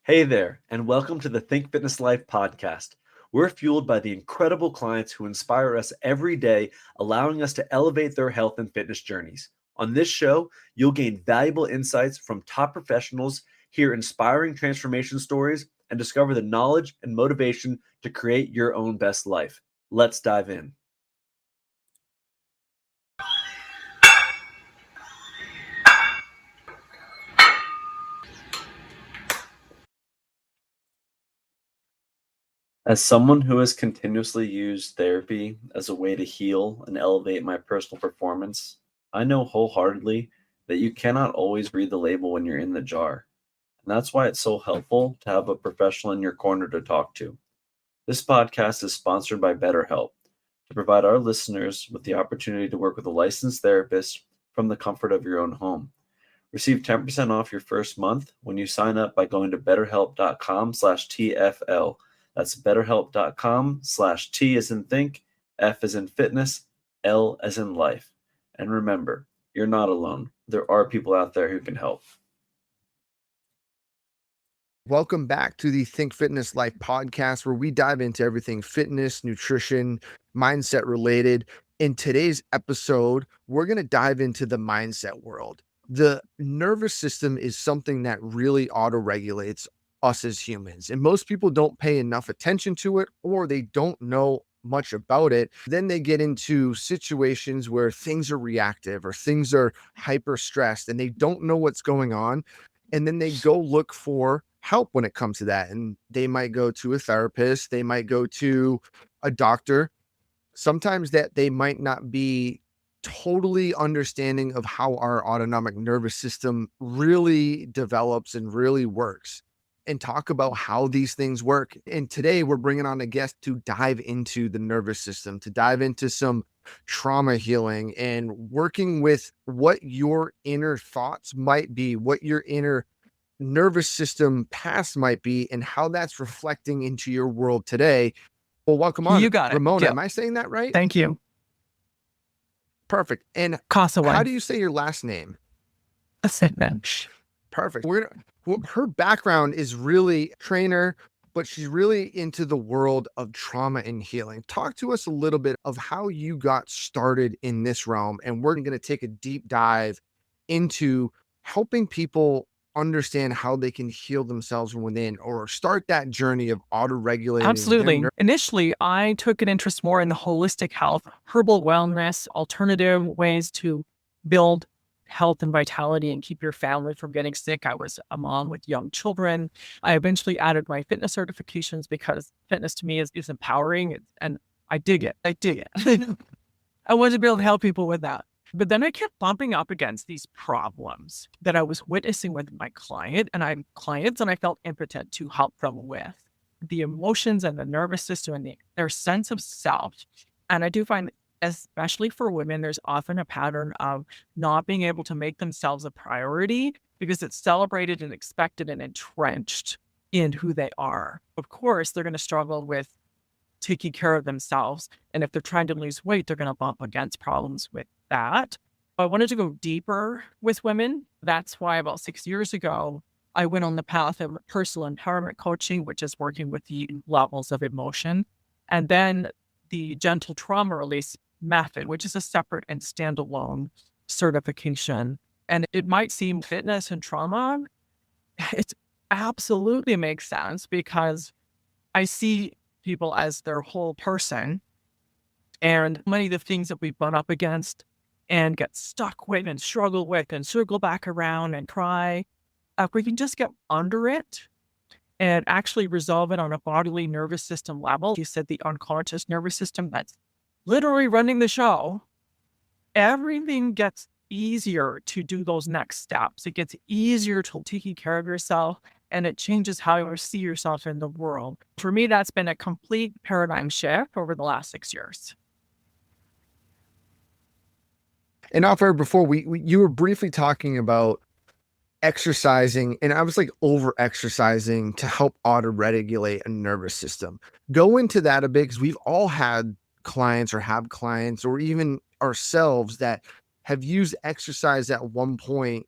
Hey there, and welcome to the Think Fitness Life podcast. We're fueled by the incredible clients who inspire us every day, allowing us to elevate their health and fitness journeys. On this show, you'll gain valuable insights from top professionals, hear inspiring transformation stories, and discover the knowledge and motivation to create your own best life. Let's dive in. As someone who has continuously used therapy as a way to heal and elevate my personal performance, I know wholeheartedly that you cannot always read the label when you're in the jar. And that's why it's so helpful to have a professional in your corner to talk to. This podcast is sponsored by BetterHelp to provide our listeners with the opportunity to work with a licensed therapist from the comfort of your own home. Receive 10% off your first month when you sign up by going to betterhelp.com/TFL. That's betterhelp.com/T as in think, F as in fitness, L as in life. And remember, you're not alone. There are people out there who can help. Welcome back to the Think Fitness Life podcast, where we dive into everything fitness, nutrition, mindset related. In today's episode, we're going to dive into the mindset world. The nervous system is something that really auto-regulates us as humans, and most people don't pay enough attention to it, or they don't know much about it. Then they get into situations where things are reactive or things are hyper stressed and they don't know what's going on. And then they go look for help when it comes to that. And they might go to a therapist, they might go to a doctor. Sometimes that they might not be totally understanding of how our autonomic nervous system really develops and really works, and talk about how these things work. And today we're bringing on a guest to dive into the nervous system, to dive into some trauma healing and working with what your inner thoughts might be, what your inner nervous system past might be, and how that's reflecting into your world today. Well, welcome on, You got it. Ramona. Yep. Am I saying that right? Thank you. Perfect. And Kossowan. how do you say your last name? Perfect. Her background is really trainer, but she's really into the world of trauma and healing. Talk to us a little bit of how you got started in this realm, and we're going to take a deep dive into helping people understand how they can heal themselves from within, or start that journey of auto-regulating. Absolutely. Initially, I took an interest more in the holistic health, herbal wellness, alternative ways to build health and vitality and keep your family from getting sick. I was a mom with young children. I eventually added my fitness certifications because fitness to me is empowering, and I dig it. I wanted to be able to help people with that. But then I kept bumping up against these problems that I was witnessing with my clients, and I felt impotent to help them with the emotions and the nervous system and their sense of self. And I do find, especially for women, there's often a pattern of not being able to make themselves a priority because it's celebrated and expected and entrenched in who they are. Of course, they're going to struggle with taking care of themselves. And if they're trying to lose weight, they're going to bump against problems with that. I wanted to go deeper with women. That's why about 6 years ago, I went on the path of personal empowerment coaching, which is working with the levels of emotion. And then the Gentle Trauma Release method, which is a separate and standalone certification. And it might seem fitness and trauma, it absolutely makes sense because I see people as their whole person, and many of the things that we butt up against and get stuck with and struggle with and circle back around and cry, if we can just get under it and actually resolve it on a bodily nervous system level. You said the unconscious nervous system that's literally running the show. Everything gets easier to do those next steps. It gets easier to taking care of yourself, and it changes how you see yourself in the world. For me, that's been a complete paradigm shift over the last 6 years. And off air before, you were briefly talking about exercising, and I was like over exercising to help auto-regulate a nervous system. Go into that a bit, because we've all had clients or have clients or even ourselves that have used exercise at one point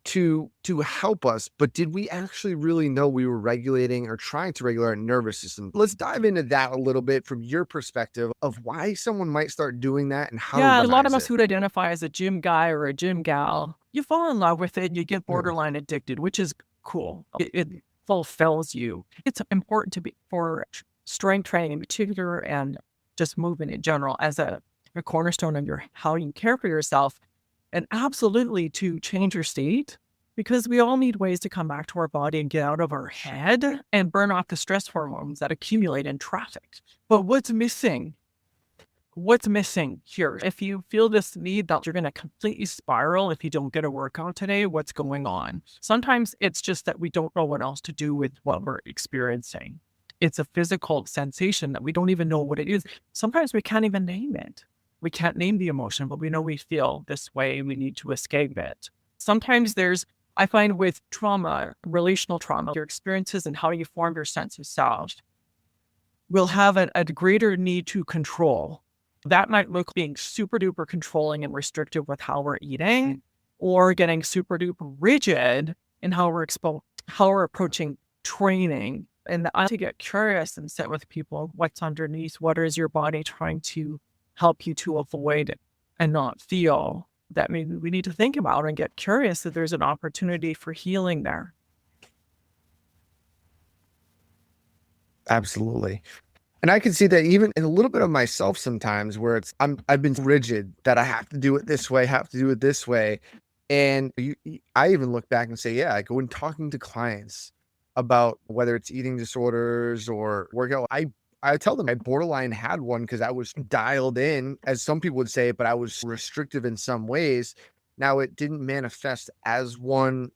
to help us, but did we actually really know we were regulating or trying to regulate our nervous system? Let's dive into that a little bit from your perspective of why someone might start doing that and how to Yeah, a lot of recognize us it. who'd identify as a gym guy or a gym gal, you fall in love with it and you get Yeah. borderline addicted, which is cool. It fulfills you. It's important to be for strength training in particular and just movement in general as a cornerstone of your how you care for yourself, and absolutely to change your state, because we all need ways to come back to our body and get out of our head and burn off the stress hormones that accumulate in traffic. But what's missing? What's missing here? If you feel this need that you're going to completely spiral if you don't get a workout today, what's going on? Sometimes it's just that we don't know what else to do with what we're experiencing. It's a physical sensation that we don't even know what it is. Sometimes we can't even name it. We can't name the emotion, but we know we feel this way. We need to escape it. Sometimes I find with trauma, relational trauma, your experiences and how you form your sense of self will have a greater need to control. That might look being super duper controlling and restrictive with how we're eating, or getting super duper rigid in how we're approaching training. And I like to get curious and sit with people. What's underneath? What is your body trying to help you to avoid and not feel? That maybe we need to think about and get curious that there's an opportunity for healing there. Absolutely. And I can see that even in a little bit of myself sometimes where I've been rigid that I have to do it this way, have to do it this way. And I even look back and say, yeah, like when talking to clients about whether it's eating disorders or workout, I tell them I borderline had one because I was dialed in, as some people would say, but I was restrictive in some ways. Now it didn't manifest as one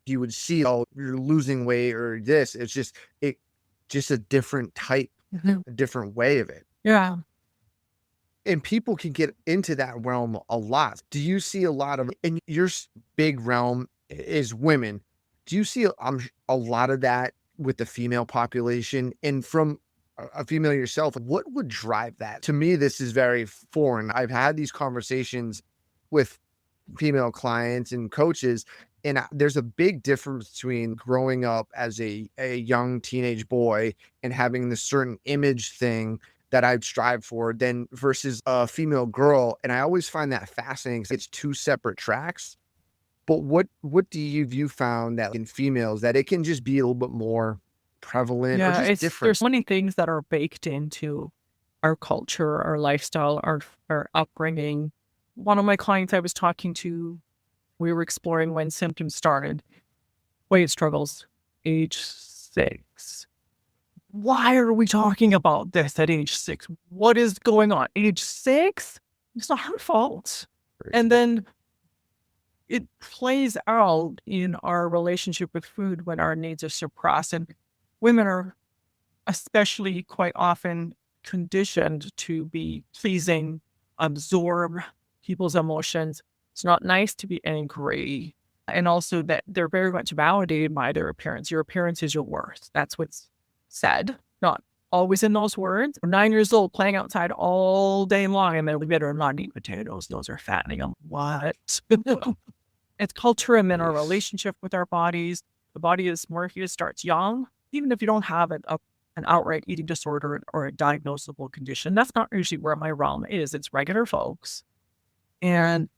you would see, oh, you're losing weight or this. It just a different type, a different way of it. Yeah. And people can get into that realm a lot. Do you see a lot of in your big realm is women? Do you see a lot of that with the female population? And from a female yourself, what would drive that? To me, this is very foreign. I've had these conversations with female clients and coaches, and there's a big difference between growing up as a young teenage boy and having this certain image thing that I'd strive for then versus a female girl. And I always find that fascinating 'cause it's two separate tracks. But what do you found that in females that it can just be a little bit more prevalent or Yeah, just there's different? so many things that are baked into our culture, our lifestyle, our upbringing. One of my clients I was talking to, we were exploring when symptoms started. Weight struggles, age 6. Why are we talking about this at age 6? What is going on? Age 6? It's not her fault. And then it plays out in our relationship with food when our needs are suppressed. And women are especially quite often conditioned to be pleasing, absorb people's emotions. It's not nice to be angry. And also that they're very much validated by their appearance. Your appearance is your worth. That's what's said, not always in those words. We're 9 years old playing outside all day long, and then we better not eat potatoes. Those are fattening. What? It's culture and then our relationship with our bodies. The body is Morpheus starts young, even if you don't have an outright eating disorder or a diagnosable condition. That's not usually where my realm is. It's regular folks. And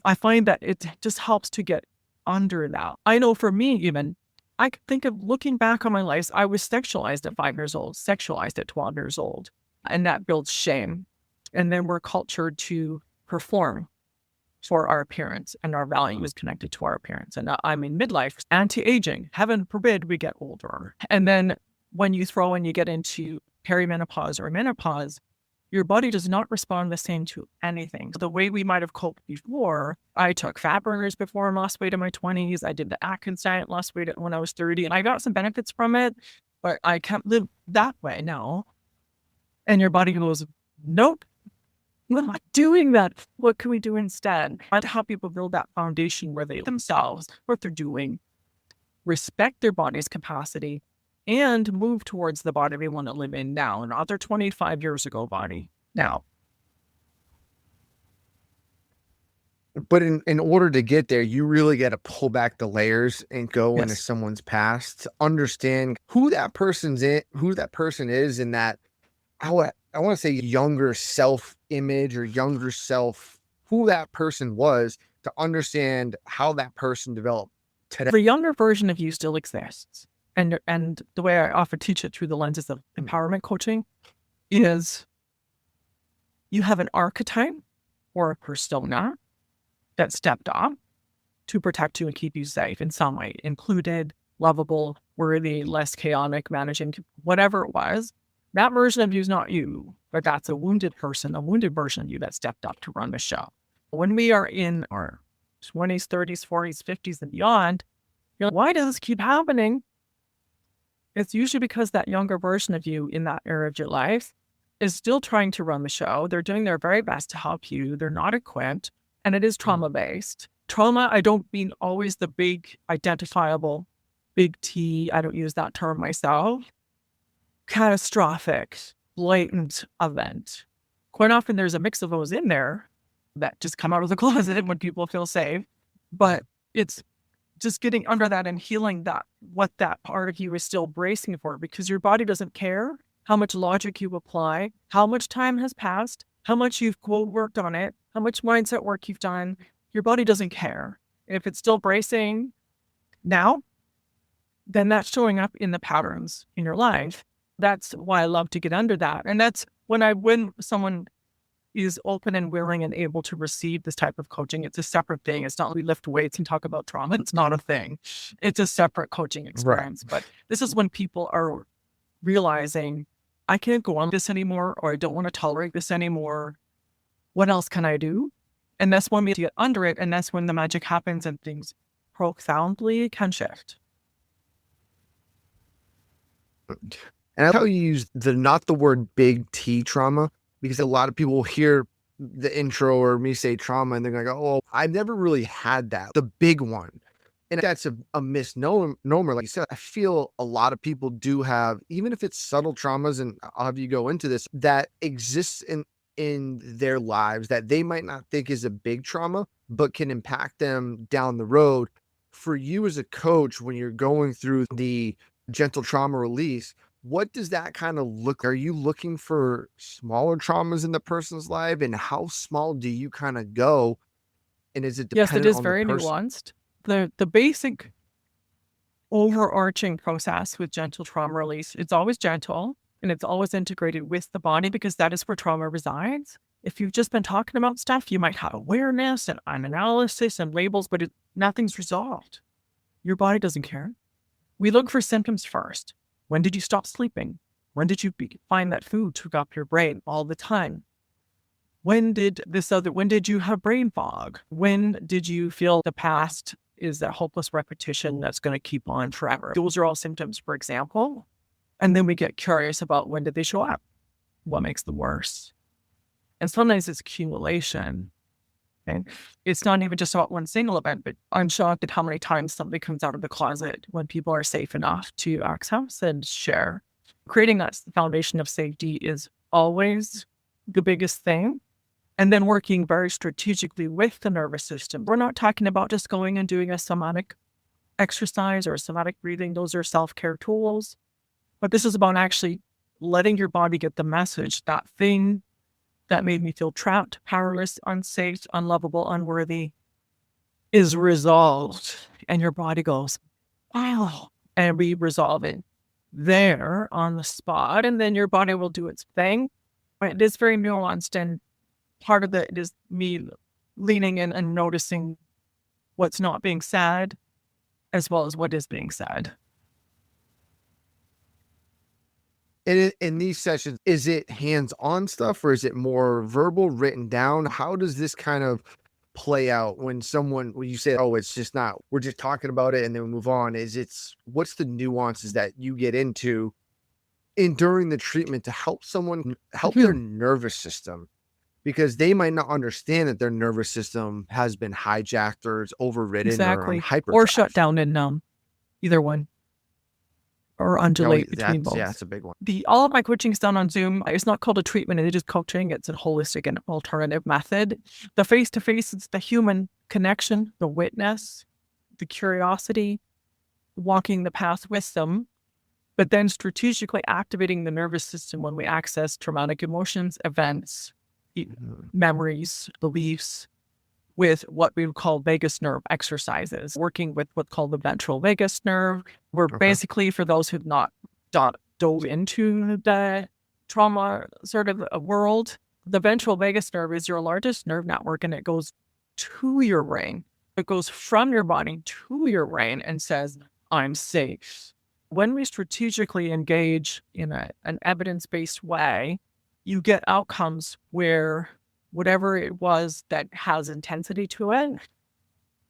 I find that it just helps to get under that. I know for me, even, I could think of looking back on my life, I was sexualized at 5 years old, sexualized at 12 years old, and that builds shame. And then we're cultured to perform for our appearance, and our value is connected to our appearance. And I'm in midlife, anti-aging. Heaven forbid we get older. And then when you get into perimenopause or menopause, your body does not respond the same to anything. The way we might have coped before, I took fat burners before and lost weight in my 20s. I did the Atkins diet, lost weight when I was 30, and I got some benefits from it, but I can't live that way now. And your body goes, nope, I'm not doing that. What can we do instead? I want to help people build that foundation where they themselves, what they're doing, respect their body's capacity, and move towards the body they want to live in now, not their 25 years ago body now. But in order to get there, you really got to pull back the layers and go into Yes. someone's past to understand who that person's in, who that person is, and that I want to say younger self image or younger self, who that person was, to understand how that person developed today. The younger version of you still exists. And the way I often teach it through the lenses of empowerment coaching is you have an archetype or a persona that stepped up to protect you and keep you safe in some way, included, lovable, worthy, less chaotic, managing, whatever it was. That version of you is not you, but that's a wounded person, a wounded version of you that stepped up to run the show. When we are in our 20s, 30s, 40s, 50s, and beyond, you're like, why does this keep happening? It's usually because that younger version of you in that era of your life is still trying to run the show. They're doing their very best to help you. They're not equipped, and it is trauma-based. Trauma, I don't mean always the big identifiable, big T. I don't use that term myself. Catastrophic, blatant event. Quite often there's a mix of those in there that just come out of the closet when people feel safe. But it's just getting under that and healing that, what that part of you is still bracing for, because your body doesn't care how much logic you apply, how much time has passed, how much you've quote worked on it, how much mindset work you've done. Your body doesn't care. If it's still bracing now, then that's showing up in the patterns in your life. That's why I love to get under that. And that's when someone is open and willing and able to receive this type of coaching, it's a separate thing. It's not like we lift weights and talk about trauma. It's not a thing. It's a separate coaching experience. But this is when people are realizing, I can't go on this anymore, or I don't want to tolerate this anymore. What else can I do? And that's when we get under it. And that's when the magic happens and things profoundly can shift. And I like how you use not the word big T trauma, because a lot of people hear the intro or me say trauma and they're going to go, oh, I've never really had that, the big one. And that's a misnomer. Like you said, I feel a lot of people do have, even if it's subtle traumas, and I'll have you go into this, that exists in their lives that they might not think is a big trauma, but can impact them down the road. For you as a coach, when you're going through the gentle trauma release, what does that kind of look? Are you looking for smaller traumas in the person's life, and how small do you kind of go? And is it Yes, it dependent is on very the person? nuanced. The basic overarching process with gentle trauma release, it's always gentle and it's always integrated with the body, because that is where trauma resides. If you've just been talking about stuff, you might have awareness and an analysis and labels, but nothing's resolved. Your body doesn't care. We look for symptoms first. When did you stop sleeping? When did you find that food took up your brain all the time? When did you have brain fog? When did you feel the past is that hopeless repetition that's going to keep on forever? Those are all symptoms, for example. And then we get curious about, when did they show up? What makes them worse? And sometimes it's accumulation. And it's not even just about one single event, but I'm shocked at how many times somebody comes out of the closet when people are safe enough to access and share. Creating that foundation of safety is always the biggest thing. And then working very strategically with the nervous system. We're not talking about just going and doing a somatic exercise or somatic breathing. Those are self-care tools. But this is about actually letting your body get the message, that thing that made me feel trapped, powerless, unsafe, unlovable, unworthy, is resolved. And your body goes, wow. And we resolve it there on the spot. And then your body will do its thing. It is very nuanced. And part of it is me leaning in and noticing what's not being said, as well as what is being said. And in these sessions, is it hands-on stuff, or is it more verbal, written down? How does this kind of play out when you say, oh, it's just not, we're just talking about it and then we move on? What's the nuances that you get into during the treatment to help someone, help their nervous system? Because they might not understand that their nervous system has been hijacked or it's overridden or on Exactly. hyperdrive. Or shut down and numb. Either one. or undulate between both. Yeah, that's a big one. All of my coaching is done on Zoom. It's not called a treatment, it is coaching. It's a holistic and alternative method. The face-to-face, it's the human connection, the witness, the curiosity, walking the path with them, but then strategically activating the nervous system when we access traumatic emotions, events, memories, beliefs, with what we would call vagus nerve exercises, working with what's called the ventral vagus nerve. We're basically, for those who've not dove into the trauma sort of world, the ventral vagus nerve is your largest nerve network, and it goes to your brain. It goes from your body to your brain and says, I'm safe. When we strategically engage in an evidence-based way, you get outcomes where whatever it was that has intensity to it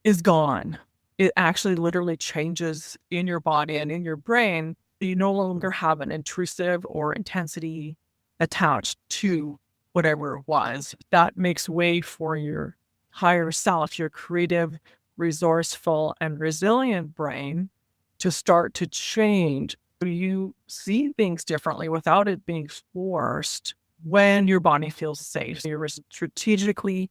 is gone. It actually literally changes in your body and in your brain. You no longer have an intrusive or intensity attached to whatever it was. That makes way for your higher self, your creative, resourceful, and resilient brain to start to change. You see things differently without it being forced when your body feels safe. You're strategically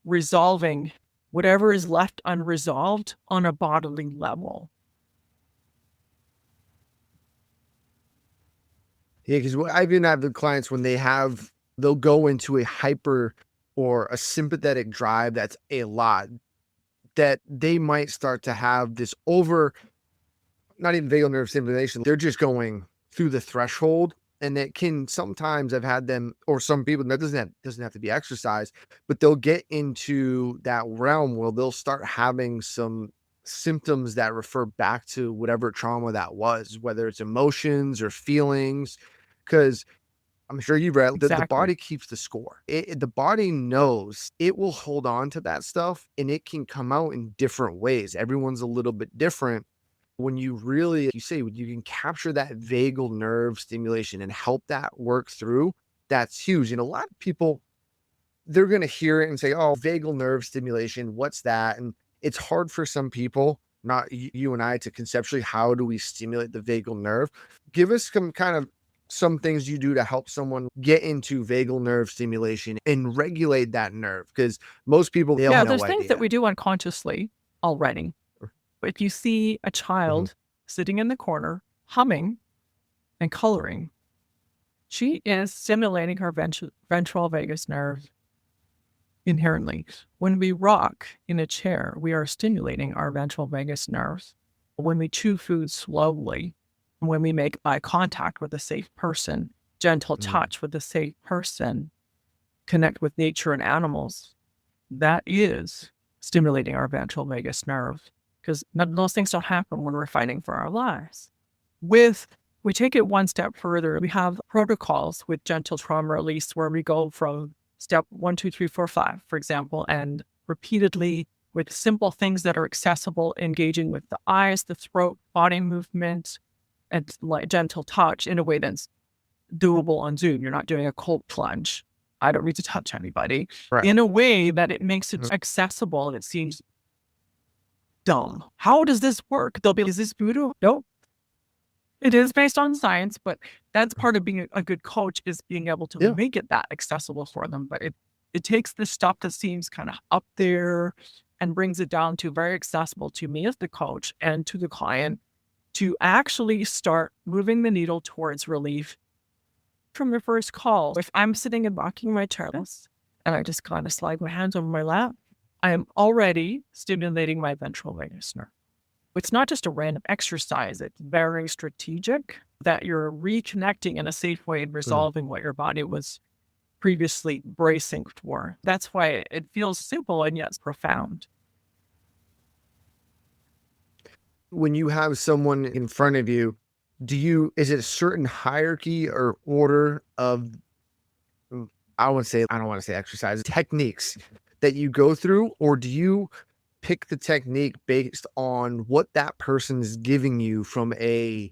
resolving whatever is left unresolved on a bodily level. Yeah, because I've even had the clients when they'll go into a hyper or a sympathetic drive that's a lot, that they might start to have this not even vagal nerve stimulation. They're just going through the threshold, and it can sometimes, I've had them, or some people, that doesn't have to be exercise, but they'll get into that realm where they'll start having some symptoms that refer back to whatever trauma that was, whether it's emotions or feelings, because I'm sure you've read that the body keeps the score. The body knows it will hold on to that stuff, and it can come out in different ways. Everyone's a little bit different. When you really, you can capture that vagal nerve stimulation and help that work through, that's huge. And a lot of people, they're going to hear it and say, oh, vagal nerve stimulation, what's that? And it's hard for some people, not you and I, to conceptually, how do we stimulate the vagal nerve? Give us some things you do to help someone get into vagal nerve stimulation and regulate that nerve, because most people, they have no idea. There's things that we do unconsciously already. If you see a child sitting in the corner, humming and coloring, she is stimulating her ventral vagus nerve inherently. When we rock in a chair, we are stimulating our ventral vagus nerves. When we chew food slowly, when we make eye contact with a safe person, gentle touch with a safe person, connect with nature and animals, that is stimulating our ventral vagus nerve. Because those things don't happen when we're fighting for our lives. We take it one step further. We have protocols with Gentle Trauma Release where we go from step 1, 2, 3, 4, 5, for example, and repeatedly with simple things that are accessible, engaging with the eyes, the throat, body movement, and like gentle touch in a way that's doable on Zoom. You're not doing a cold plunge. I don't need to touch anybody. Right. In a way that it makes it accessible, and it seems dumb. How does this work? They'll be, is this voodoo? Nope. It is based on science, but that's part of being a good coach, is being able to make it that accessible for them. But it takes the stuff that seems kind of up there and brings it down to very accessible to me as the coach and to the client to actually start moving the needle towards relief from the first call. If I'm sitting and rocking my chair and I just kind of slide my hands over my lap, I am already stimulating my ventral vagus nerve. It's not just a random exercise. It's very strategic, that you're reconnecting in a safe way and resolving what your body was previously bracing for. That's why it feels simple and yet it's profound. When you have someone in front of you, is it a certain hierarchy or order of, I don't want to say exercises, techniques that you go through, or do you pick the technique based on what that person is giving you from a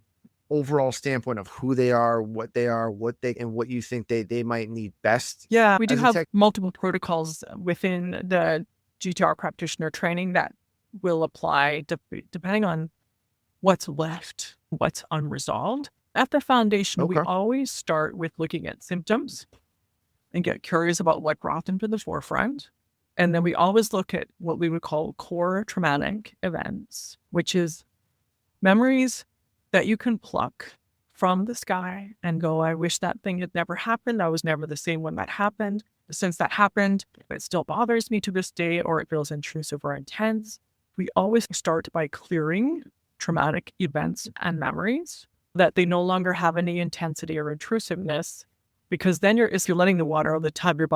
overall standpoint of who they are, and what you think they might need best? Yeah, we do have multiple protocols within the GTR practitioner training that will apply depending on what's left what's unresolved. At the foundation, we Okay. always start with looking at symptoms and get curious about what brought them to the forefront. And then we always look at what we would call core traumatic events, which is memories that you can pluck from the sky and go, I wish that thing had never happened. I was never the same when that happened. Since that happened, it still bothers me to this day, or it feels intrusive or intense. We always start by clearing traumatic events and memories that they no longer have any intensity or intrusiveness, because then if you're letting the water all the time, your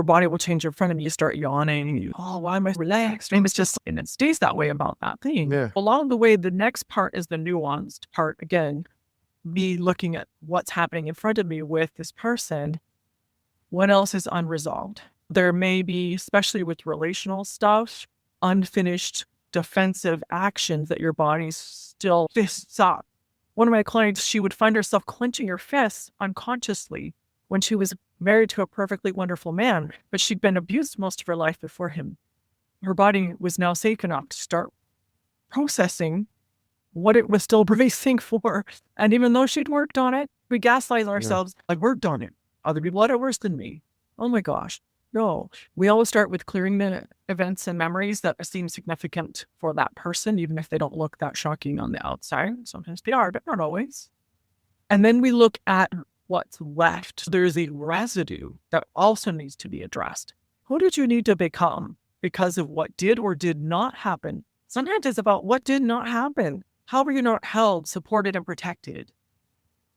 body will change in front of you. You start yawning. Why am I relaxed? Maybe it's just, and it stays that way about that thing. Yeah. Along the way, the next part is the nuanced part. Again, me looking at what's happening in front of me with this person. What else is unresolved? There may be, especially with relational stuff, unfinished defensive actions that your body still fists up. One of my clients, she would find herself clenching her fists unconsciously when she was married to a perfectly wonderful man, but she'd been abused most of her life before him. Her body was now safe enough to start processing what it was still bracing for. And even though she'd worked on it, we gaslight ourselves, like, worked on it. Other people had it worse than me. Oh my gosh. No, we always start with clearing the events and memories that seem significant for that person, even if they don't look that shocking on the outside. Sometimes they are, but not always. And then we look at what's left. There's a residue that also needs to be addressed. Who did you need to become because of what did or did not happen? Sometimes it's about what did not happen. How were you not held, supported, and protected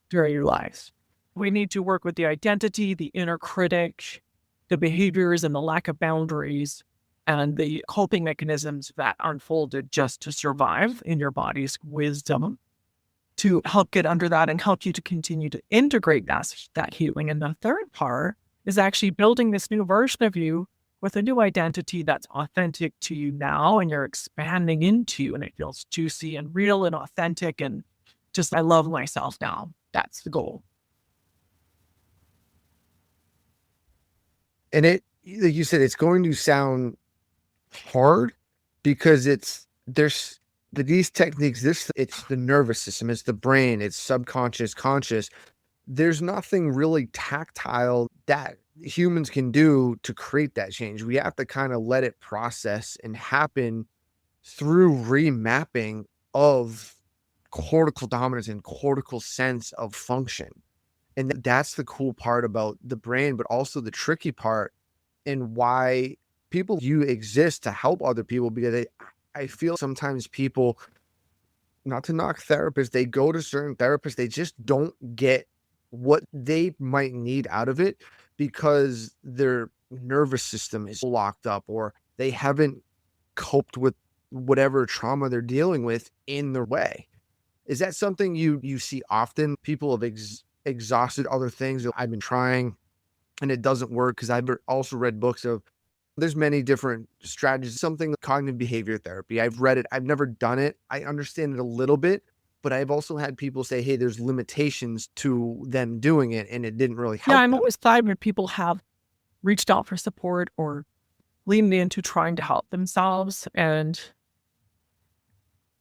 during your lives? We need to work with the identity, the inner critic, the behaviors and the lack of boundaries, and the coping mechanisms that unfolded just to survive in your body's wisdom, to help get under that and help you to continue to integrate that healing. And the third part is actually building this new version of you with a new identity that's authentic to you now, and you're expanding into, and it feels juicy and real and authentic, and just, I love myself now. That's the goal. And it, like you said, it's going to sound hard because these techniques, it's the nervous system, it's the brain, it's subconscious, conscious. There's nothing really tactile that humans can do to create that change. We have to kind of let it process and happen through remapping of cortical dominance and cortical sense of function. And that's the cool part about the brain, but also the tricky part, and why you exist to help other people, because I feel sometimes people, not to knock therapists, they go to certain therapists, they just don't get what they might need out of it because their nervous system is locked up, or they haven't coped with whatever trauma they're dealing with in their way. Is that something you see often? People have exhausted other things that I've been trying and it doesn't work, because I've also read books of, there's many different strategies, something like cognitive behavior therapy. I've read it. I've never done it. I understand it a little bit, but I've also had people say, hey, there's limitations to them doing it, and it didn't really help. Yeah, I'm always glad when people have reached out for support or leaned into trying to help themselves, and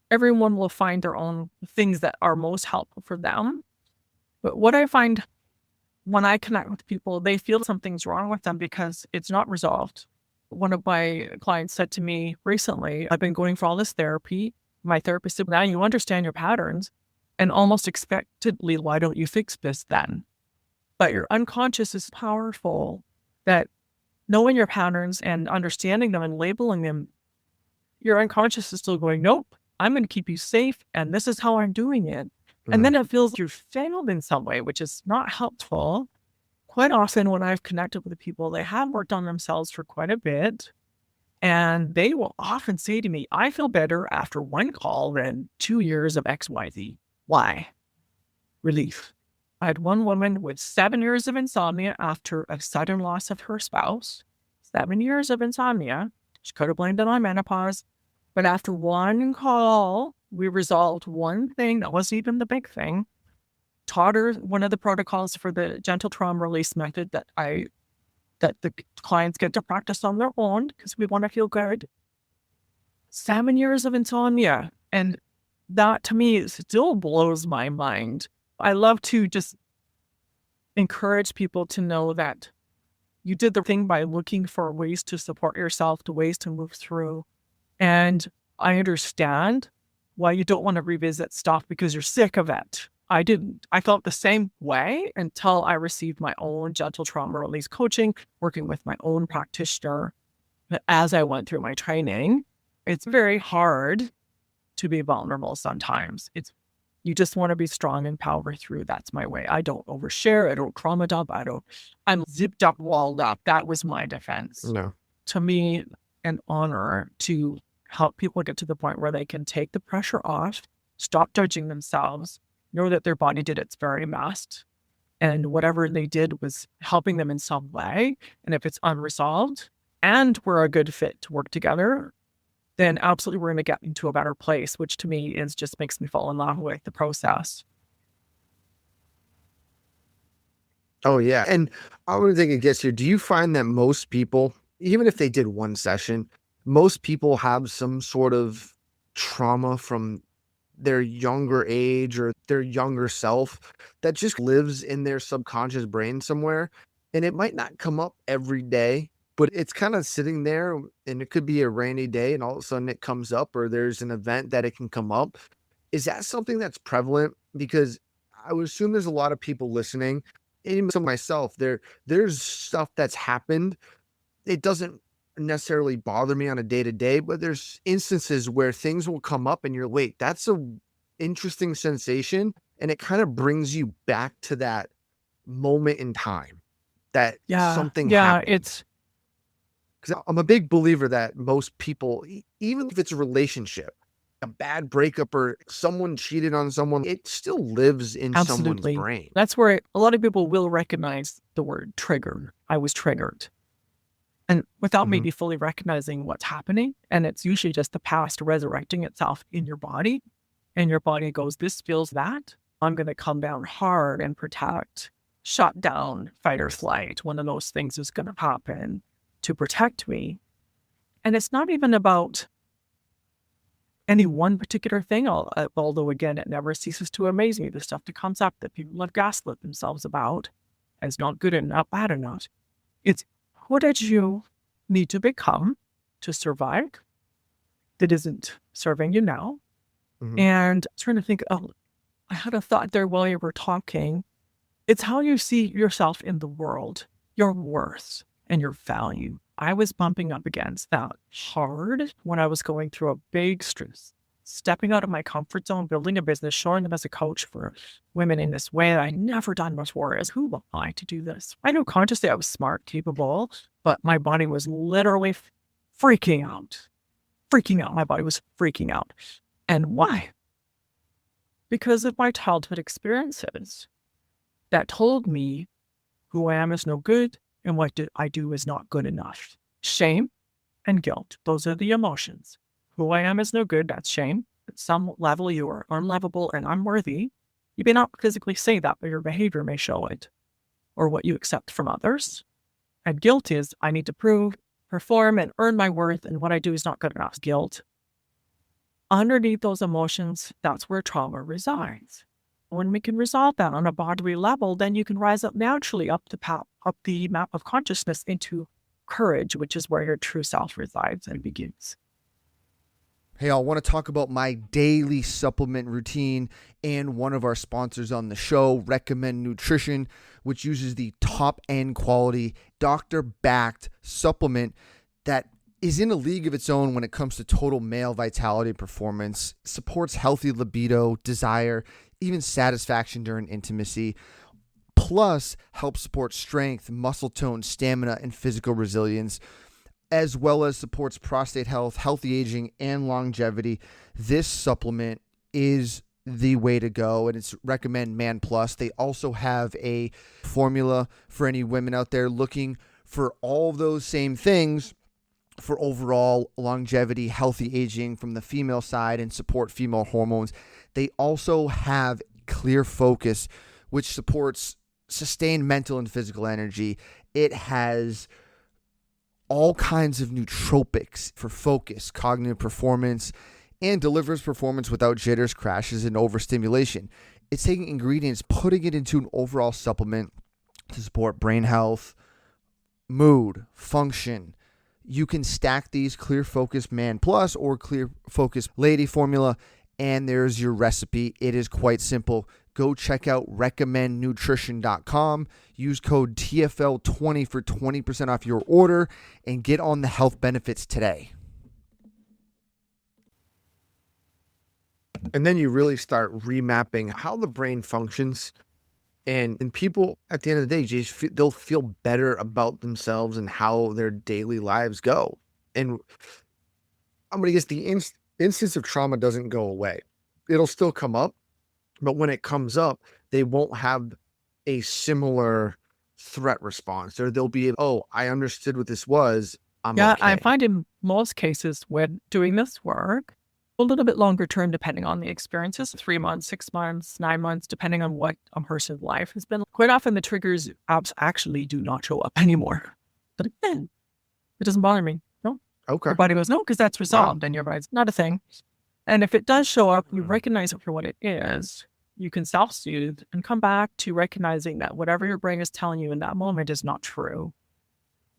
everyone will find their own things that are most helpful for them. But what I find when I connect with people, they feel something's wrong with them because it's not resolved. One of my clients said to me recently, I've been going for all this therapy. My therapist said, now you understand your patterns, and almost expectedly, why don't you fix this then? But your unconscious is powerful, that knowing your patterns and understanding them and labeling them, your unconscious is still going, nope, I'm going to keep you safe, and this is how I'm doing it. And then it feels like you've failed in some way, which is not helpful. Quite often when I've connected with people, they have worked on themselves for quite a bit. And they will often say to me, I feel better after one call than 2 years of XYZ. Why? Relief. I had one woman with 7 years of insomnia after a sudden loss of her spouse. 7 years of insomnia. She could have blamed it on menopause. But after one call, we resolved one thing that wasn't even the big thing. Taught her one of the protocols for the Gentle Trauma Release method that the clients get to practice on their own because we want to feel good. 7 years of insomnia. And that to me still blows my mind. I love to just encourage people to know that you did the thing by looking for ways to support yourself, to ways to move through. And I understand why you don't want to revisit stuff because you're sick of it. I didn't. I felt the same way until I received my own gentle trauma release coaching, working with my own practitioner. But as I went through my training, it's very hard to be vulnerable sometimes. You just want to be strong and power through. That's my way. I don't overshare. I don't trauma dump. I'm zipped up, walled up. That was my defense. No. To me, an honor to help people get to the point where they can take the pressure off, stop judging themselves, know that their body did its very best, and whatever they did was helping them in some way. And if it's unresolved and we're a good fit to work together, then absolutely we're going to get into a better place, which to me is just makes me fall in love with the process. Oh, yeah. And I would think it gets here. Do you find that most people, even if they did one session, most people have some sort of trauma from their younger age or their younger self that just lives in their subconscious brain somewhere? And it might not come up every day, but it's kind of sitting there, and it could be a rainy day and all of a sudden it comes up, or there's an event that it can come up. Is that something that's prevalent? Because I would assume there's a lot of people listening, even some myself, there's stuff that's happened. It doesn't necessarily bother me on a day to day, but there's instances where things will come up and you're, wait, that's a interesting sensation. And it kind of brings you back to that moment in time that something happened. It's Because I'm a big believer that most people, even if it's a relationship, a bad breakup or someone cheated on someone, it still lives in absolutely someone's brain. That's where a lot of people will recognize the word trigger. I was triggered. And without maybe fully recognizing what's happening, and it's usually just the past resurrecting itself in your body, and your body goes, this feels that. I'm going to come down hard and protect, shut down, fight or flight. One of those things is going to happen to protect me. And it's not even about any one particular thing, although again, it never ceases to amaze me, the stuff that comes up that people have gaslit themselves about as not good enough, bad enough. It's what did you need to become to survive that isn't serving you now? And I'm trying to think, I had a thought there while you were talking. It's how you see yourself in the world, your worth and your value. I was bumping up against that hard when I was going through a big stress, stepping out of my comfort zone, building a business, showing them as a coach for women in this way that I never done before. As who am I to do this? I knew consciously I was smart, capable, but my body was literally freaking out. My body was freaking out. And why? Because of my childhood experiences that told me who I am is no good and what I do is not good enough. Shame and guilt. Those are the emotions. Who I am is no good. That's shame. At some level, you are unlovable and unworthy. You may not physically say that, but your behavior may show it, or what you accept from others. And guilt is, I need to prove, perform, and earn my worth, and what I do is not good enough. Guilt. Underneath those emotions, that's where trauma resides. When we can resolve that on a bodily level, then you can rise up naturally up the map of consciousness into courage, which is where your true self resides and begins. Hey, I want to talk about my daily supplement routine and one of our sponsors on the show, Recommend Nutrition, which uses the top-end quality, doctor-backed supplement that is in a league of its own when it comes to total male vitality and performance, supports healthy libido, desire, even satisfaction during intimacy, plus helps support strength, muscle tone, stamina, and physical resilience, as well as supports prostate health, healthy aging, and longevity. This supplement is the way to go, and it's Recommend Man Plus. They also have a formula for any women out there looking for all of those same things for overall longevity, healthy aging from the female side, and support female hormones. They also have Clear Focus, which supports sustained mental and physical energy. It has all kinds of nootropics for focus, cognitive performance. and delivers performance without jitters, crashes, and overstimulation. It's taking ingredients, putting it into an overall supplement to support brain health, mood, function. You can stack these Clear Focus Man Plus or Clear Focus Lady formula, and there's your recipe. It is quite simple. Go check out recommendnutrition.com. Use code TFL20 for 20% off your order and get on the health benefits today. And then you really start remapping how the brain functions. And people at the end of the day, they'll feel better about themselves and how their daily lives go. And I'm going to guess the instance of trauma doesn't go away. It'll still come up. But when it comes up, they won't have a similar threat response. Or they'll be, oh, I understood what this was. Yeah, okay. I find in most cases when doing this work, a little bit longer term, depending on the experiences, 3 months, 6 months, 9 months, depending on what a person's life has been. Quite often the triggers actually do not show up anymore. But again, it doesn't bother me. No. Okay. Your body goes, no, because that's resolved. And your body's not a thing. And if it does show up, you recognize it for what it is. You can self-soothe and come back to recognizing that whatever your brain is telling you in that moment is not true.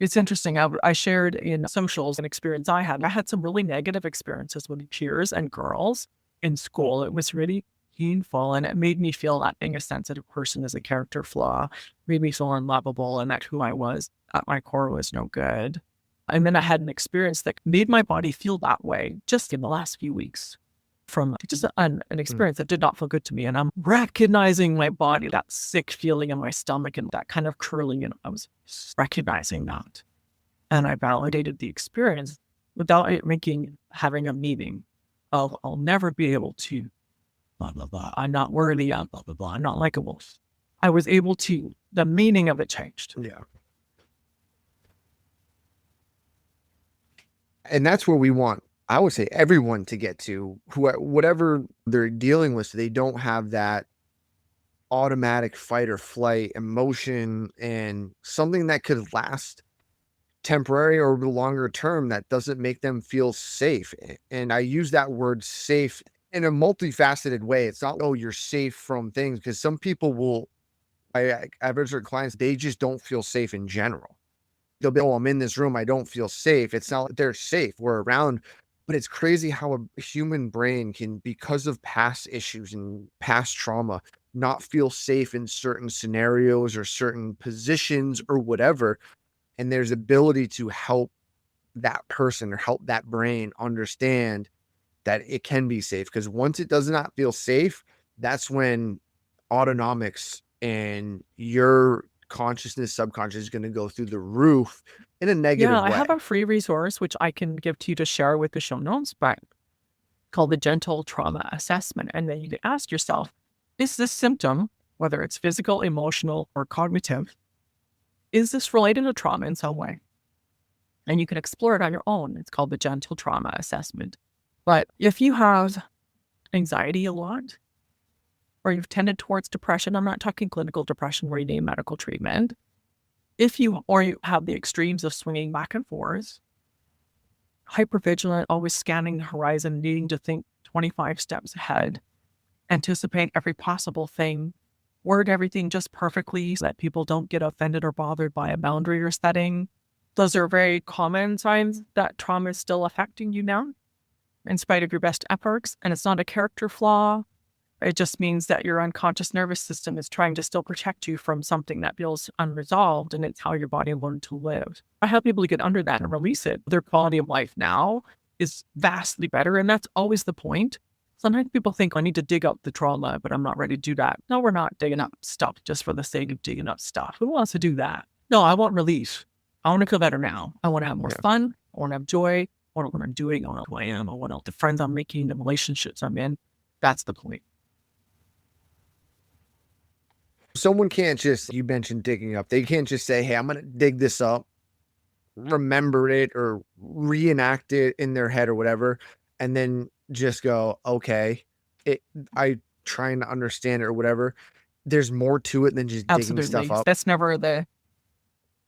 It's interesting. I shared in socials an experience I had. I had some really negative experiences with peers and girls in school. It was really painful, and it made me feel that being a sensitive person is a character flaw, made me feel unlovable, and that who I was at my core was no good. And then I had an experience that made my body feel that way just in the last few weeks from just an experience that did not feel good to me. And I'm recognizing my body, that sick feeling in my stomach and that kind of curling. And I was recognizing that. And I validated the experience without it having a meaning of, I'll never be able to, blah, blah, blah. I'm not worthy of, blah, blah, blah. I'm not likable. I was able to, the meaning of it changed. Yeah. And that's where we want, I would say, everyone to get to, whatever they're dealing with, so they don't have that automatic fight or flight emotion and something that could last temporary or longer term that doesn't make them feel safe. And I use that word safe in a multifaceted way. It's not, oh, you're safe from things, because some people will, I've heard certain clients, they just don't feel safe in general. They'll be, oh, I'm in this room, I don't feel safe. It's not like they're safe, we're around. But it's crazy how a human brain can, because of past issues and past trauma, not feel safe in certain scenarios or certain positions or whatever. And there's ability to help that person or help that brain understand that it can be safe. Because once it does not feel safe, that's when autonomics and your consciousness, subconscious is going to go through the roof in a negative way. I have a free resource which I can give to you to share with the show notes, but called the Gentle Trauma Assessment. And then you can ask yourself, is this symptom, whether it's physical, emotional, or cognitive, is this related to trauma in some way? And you can explore it on your own. It's called the Gentle Trauma Assessment. But if you have anxiety a lot, or you've tended towards depression, I'm not talking clinical depression where you need medical treatment. You have the extremes of swinging back and forth, hypervigilant, always scanning the horizon, needing to think 25 steps ahead, anticipate every possible thing, word everything just perfectly so that people don't get offended or bothered by a boundary you're setting. Those are very common signs that trauma is still affecting you now, in spite of your best efforts. And it's not a character flaw. It just means that your unconscious nervous system is trying to still protect you from something that feels unresolved, and it's how your body learned to live. I help people to get under that and release it. Their quality of life now is vastly better, and that's always the point. Sometimes people think, I need to dig up the trauma, but I'm not ready to do that. No, we're not digging up stuff just for the sake of digging up stuff. Who wants to do that? No, I want relief. I want to feel better now. I want to have more fun. I want to have joy. I want to know what I'm doing. I want to know who I am. I want to know the friends I'm making, the relationships I'm in. That's the point. Someone can't just, you mentioned digging up, they can't just say, hey, I'm going to dig this up, remember it or reenact it in their head or whatever, and then just go, okay, I trying to understand it or whatever. There's more to it than just digging stuff up. That's never the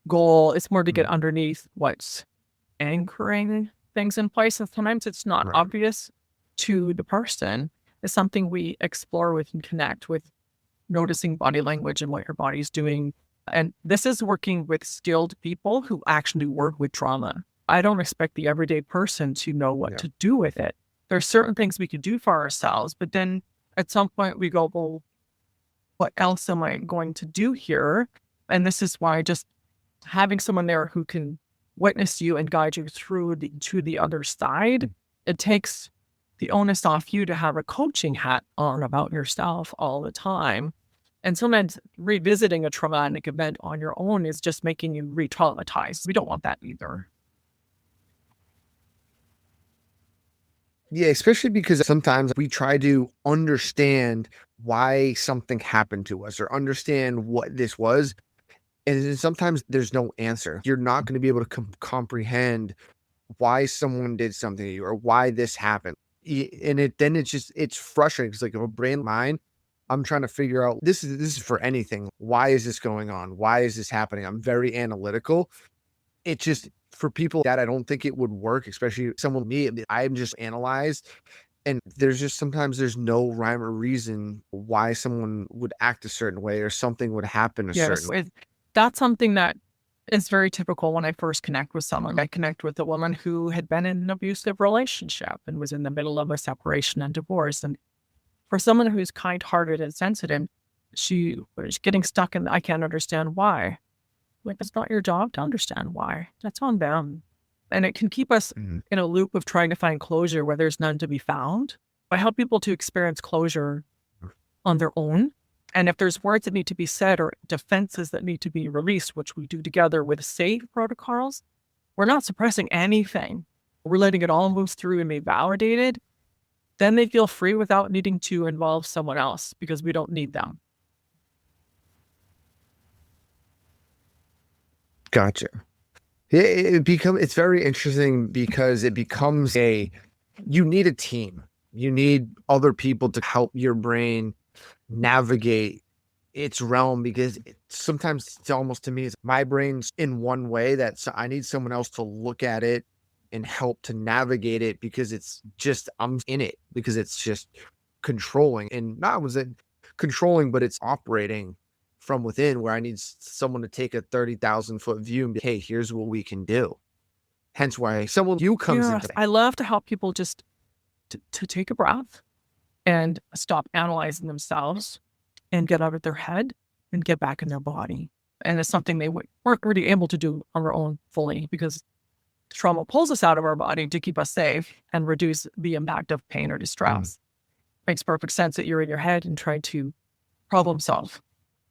goal. It's more to get underneath what's anchoring things in place. And sometimes it's not obvious. to the person is something we explore with and connect with, noticing body language and what your body's doing. And this is working with skilled people who actually work with trauma. I don't expect the everyday person to know what to do with it. There's certain things we can do for ourselves, but then at some point we go, well, what else am I going to do here? And this is why just having someone there who can witness you and guide you through to the other side, it takes the onus off you to have a coaching hat on about yourself all the time. And sometimes revisiting a traumatic event on your own is just making you re-traumatize. We don't want that either. Yeah, especially because sometimes we try to understand why something happened to us or understand what this was. And then sometimes there's no answer. You're not going to be able to comprehend why someone did something to you or why this happened. And it's frustrating. It's like a brain mind. I'm trying to figure out this is for anything. Why is this going on? Why is this happening? I'm very analytical. It just for people that I don't think it would work, especially someone me. I'm just analyzed. And there's just sometimes there's no rhyme or reason why someone would act a certain way or something would happen a certain way. That's something that is very typical when I first connect with someone. I connect with a woman who had been in an abusive relationship and was in the middle of a separation and divorce. And for someone who's kind-hearted and sensitive, she was getting stuck in, I can't understand why. Like, it's not your job to understand why. That's on them. And it can keep us in a loop of trying to find closure where there's none to be found. I help people to experience closure on their own. And if there's words that need to be said or defenses that need to be released, which we do together with safe protocols, we're not suppressing anything. We're letting it all move through and be validated. Then they feel free without needing to involve someone else because we don't need them. Gotcha. Yeah, it's very interesting because it becomes you need a team. You need other people to help your brain navigate its realm because sometimes it's almost to me, it's my brain's in one way that I need someone else to look at it and help to navigate it because it's just, I'm in it because it's just controlling and not was it controlling, but it's operating from within where I need someone to take a 30,000 foot view and be, hey, here's what we can do. Hence why someone you comes into that. I love to help people just to take a breath and stop analyzing themselves and get out of their head and get back in their body. And it's something they weren't really able to do on their own fully because trauma pulls us out of our body to keep us safe and reduce the impact of pain or distress. Makes perfect sense that you're in your head and try to problem solve.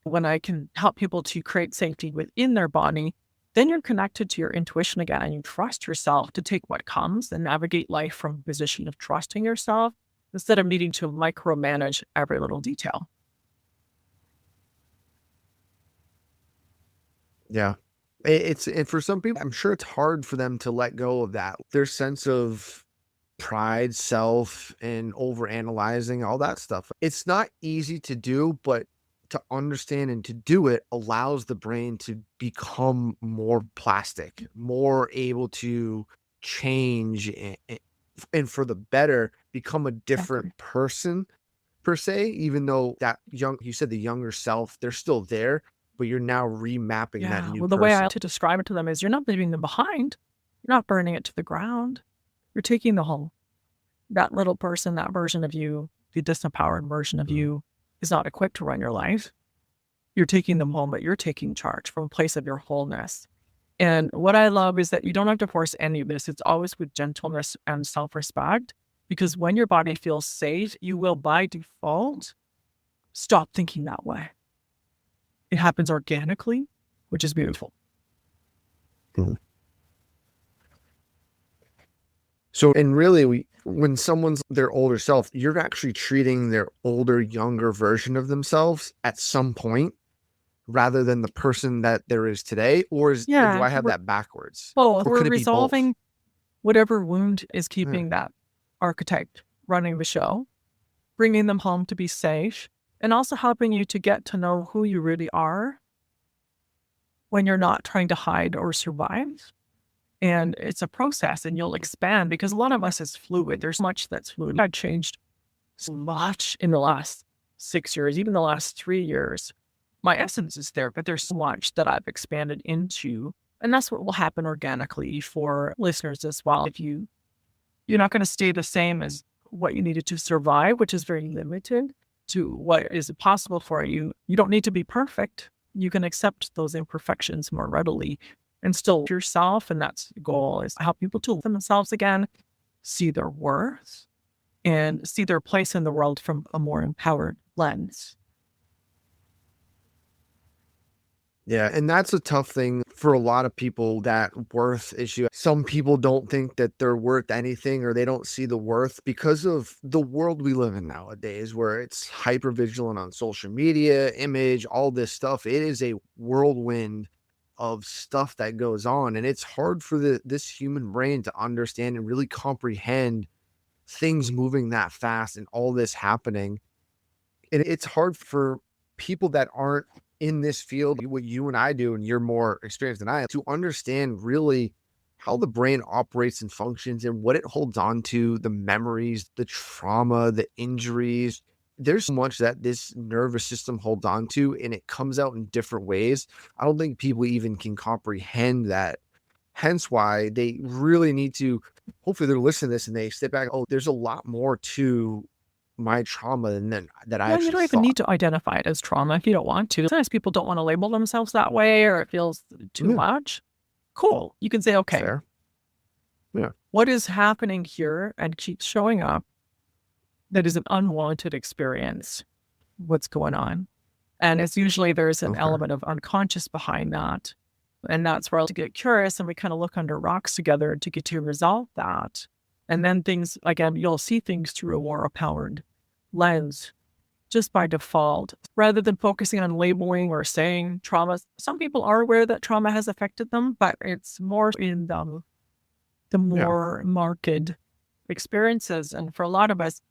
When I can help people to create safety within their body, then you're connected to your intuition again and you trust yourself to take what comes and navigate life from a position of trusting yourself instead of needing to micromanage every little detail. Yeah. And for some people, I'm sure it's hard for them to let go of that. Their sense of pride, self, and overanalyzing, all that stuff. It's not easy to do, but to understand and to do it allows the brain to become more plastic, more able to change and for the better, become a different person per se, even though that you said the younger self, they're still there, but you're now remapping that new the person. way I like to describe it to them is you're not leaving them behind. You're not burning it to the ground. You're taking the whole. That little person, that version of you, the disempowered version of you is not equipped to run your life. You're taking them home, but you're taking charge from a place of your wholeness. And what I love is that you don't have to force any of this. It's always with gentleness and self-respect, because when your body feels safe, you will by default stop thinking that way. It happens organically, which is beautiful. So, and really, when someone's their older self, you're actually treating their older, younger version of themselves at some point rather than the person that there is today? Or do I have that backwards? Well, Or we're could it be resolving both? whatever wound is keeping that architect running the show, bringing them home to be safe, and also helping you to get to know who you really are when you're not trying to hide or survive. And it's a process, and you'll expand because a lot of us is fluid. There's much that's fluid. I've changed so much in the last 6 years, even the last 3 years. My essence is there, but there's so much that I've expanded into. And that's what will happen organically for listeners as well. If you're not going to stay the same as what you needed to survive, which is very limited, to what is possible for you. You don't need to be perfect. You can accept those imperfections more readily and still yourself. And that's the goal, is to help people to love themselves again, see their worth, and see their place in the world from a more empowered lens. Yeah, and that's a tough thing for a lot of people, that worth issue. Some people don't think that they're worth anything, or they don't see the worth because of the world we live in nowadays, where it's hyper vigilant on social media, image, all this stuff. It is a whirlwind of stuff that goes on, and it's hard for this human brain to understand and really comprehend things moving that fast and all this happening. And it's hard for people that aren't in this field, what you and I do, and you're more experienced than I am, to understand really how the brain operates and functions and what it holds on to, the memories, the trauma, the injuries. There's so much that this nervous system holds on to, and it comes out in different ways. I don't think people even can comprehend that. Hence why they really need to, hopefully they're listening to this and they step back. Oh, there's a lot more to my trauma than that I Yeah, you actually don't even thought. need to identify it as trauma if you don't want to. Sometimes people don't want to label themselves that way, or it feels too Yeah, much. Cool. You can say, okay, fair. Yeah. what is happening here and keeps showing up that is an unwanted experience? What's going on? And it's usually there's an Okay. element of unconscious behind that. And that's where to get curious, and we kind of look under rocks together to get to resolve that. And then things, again, you'll see things through a more empowered lens just by default, rather than focusing on labeling or saying trauma. Some people are aware that trauma has affected them, but it's more in the Yeah. more marked experiences. And for a lot of us,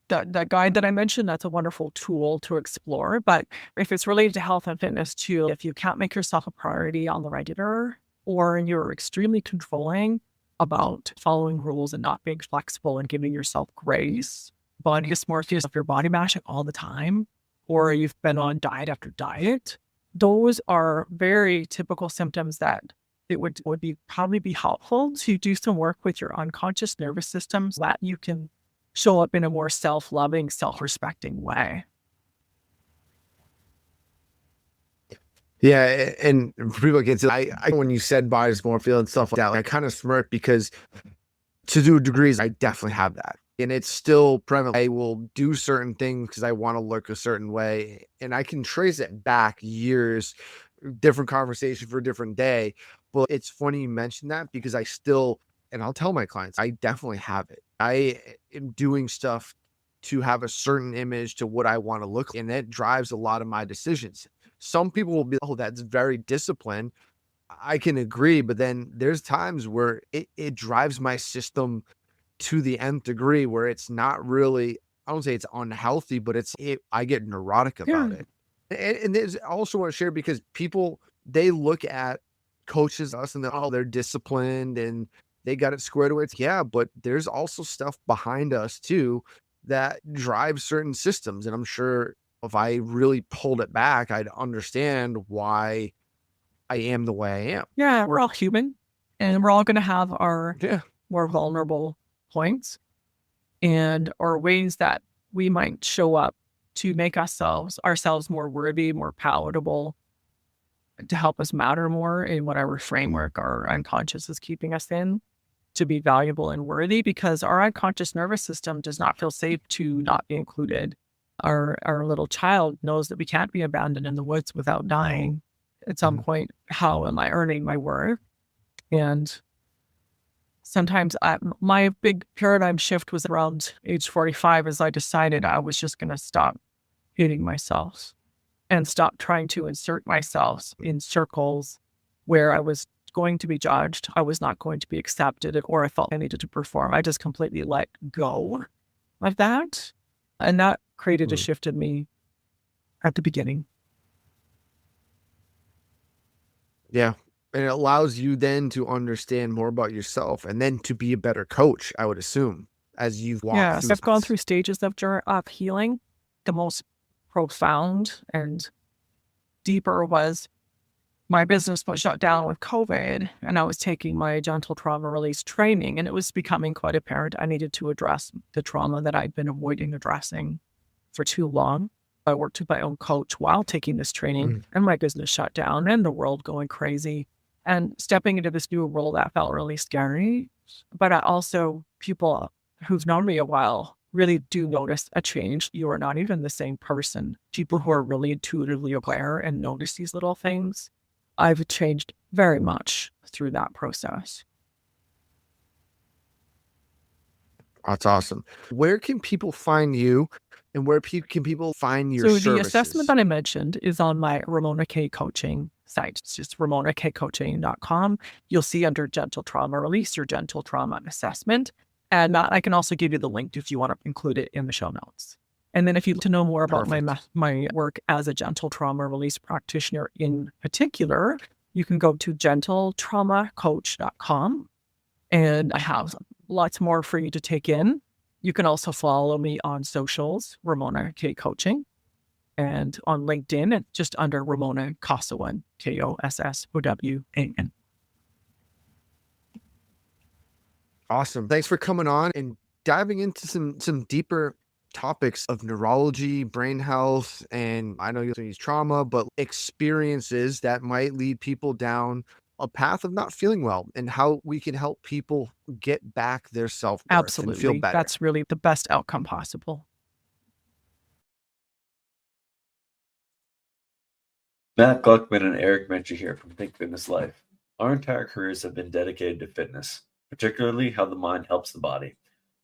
that guide that I mentioned, that's a wonderful tool to explore. But if it's related to health and fitness too, if you can't make yourself a priority on the regular, or you're extremely controlling about following rules and not being flexible and giving yourself grace, body dysmorphia, if you're body mashing all the time, or you've been on diet after diet, those are very typical symptoms that it would probably be helpful to do some work with your unconscious nervous system so that you can show up in a more self-loving, self-respecting way. Yeah, and for people get to, I when you said body dysmorphia and stuff like that, like, I kind of smirked because to do degrees, I definitely have that. And it's still prevalent. I will do certain things because I want to look a certain way. And I can trace it back years, different conversation for a different day. But it's funny you mentioned that because I still, and I'll tell my clients, I definitely have it. I am doing stuff to have a certain image to what I want to look like, and it drives a lot of my decisions. Some people will be, oh, that's very disciplined. I can agree, but then there's times where it drives my system to the nth degree where it's not really, I don't say it's unhealthy, but I get neurotic Yeah. about it. And there's also want to share because people, they look at coaches, us, and they're disciplined and they got it squared away. It's, yeah, but there's also stuff behind us too that drives certain systems. And I'm sure if I really pulled it back, I'd understand why I am the way I am. Yeah, we're all human, and we're all going to have our Yeah. more vulnerable points and or ways that we might show up to make ourselves more worthy, more palatable, to help us matter more in whatever framework our unconscious is keeping us in, to be valuable and worthy, because our unconscious nervous system does not feel safe to not be included. Our little child knows that we can't be abandoned in the woods without dying. At some point, how am I earning my worth? And sometimes my big paradigm shift was around age 45 as I decided I was just going to stop hating myself and stop trying to insert myself in circles where I was going to be judged, I was not going to be accepted, or I felt I needed to perform. I just completely let go of that. And that created a shift in me at the beginning. Yeah. And it allows you then to understand more about yourself and then to be a better coach, I would assume, as you've walked Yes, through I've gone this. through stages of healing. The most profound and deeper was my business was shut down with COVID, and I was taking my gentle trauma release training, and it was becoming quite apparent I needed to address the trauma that I'd been avoiding addressing for too long. I worked with my own coach while taking this training, Mm. and my business shut down and the world going crazy. And stepping into this new role that felt really scary. But I also, people who've known me a while really do notice a change. You are not even the same person. People who are really intuitively aware and notice these little things. I've changed very much through that process. That's awesome. Where can people find you and where can people find your So the assessment services? that I mentioned is on my Ramona K coaching site. It's just ramonakcoaching.com. You'll see under Gentle Trauma Release your Gentle Trauma Assessment. And I can also give you the link if you want to include it in the show notes. And then if you'd like to know more about Perfect. my work as a Gentle Trauma Release Practitioner in particular, you can go to gentletraumacoach.com. And I have lots more for you to take in. You can also follow me on socials, Ramona K Coaching, and on LinkedIn, just under Ramona Kossowan, Kossowan. Awesome. Thanks for coming on and diving into some deeper topics of neurology, brain health, and I know you use trauma, but experiences that might lead people down a path of not feeling well and how we can help people get back their self-worth and feel Absolutely. better. That's really the best outcome possible. Matt Gluckman and Eric Menchie here from Think Fitness Life. Our entire careers have been dedicated to fitness, particularly how the mind helps the body.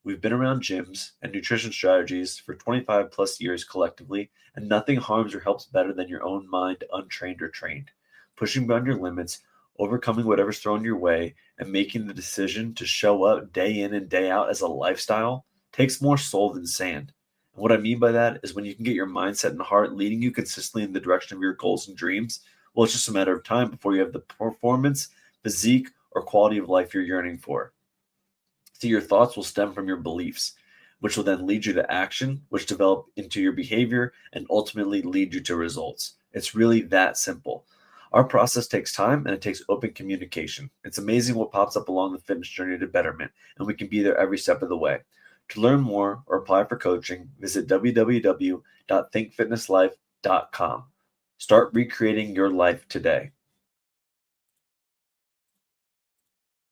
We've been around gyms and nutrition strategies for 25 plus years collectively, and nothing harms or helps better than your own mind, untrained or trained. Pushing beyond your limits, overcoming whatever's thrown your way, and making the decision to show up day in and day out as a lifestyle takes more soul than sand. And what I mean by that is when you can get your mindset and heart leading you consistently in the direction of your goals and dreams, well, it's just a matter of time before you have the performance, physique, or quality of life you're yearning for. See, your thoughts will stem from your beliefs, which will then lead you to action, which develop into your behavior and ultimately lead you to results. It's really that simple. Our process takes time and it takes open communication. It's amazing what pops up along the fitness journey to betterment, and we can be there every step of the way. To learn more or apply for coaching, visit www.thinkfitnesslife.com. Start recreating your life today.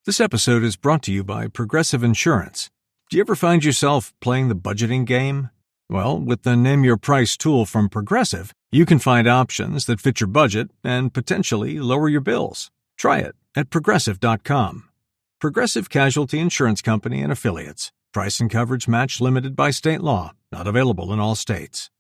This episode is brought to you by Progressive Insurance. Do you ever find yourself playing the budgeting game? Well, with the Name Your Price tool from Progressive, you can find options that fit your budget and potentially lower your bills. Try it at Progressive.com. Progressive Casualty Insurance Company and Affiliates. Price and coverage match limited by state law. Not available in all states.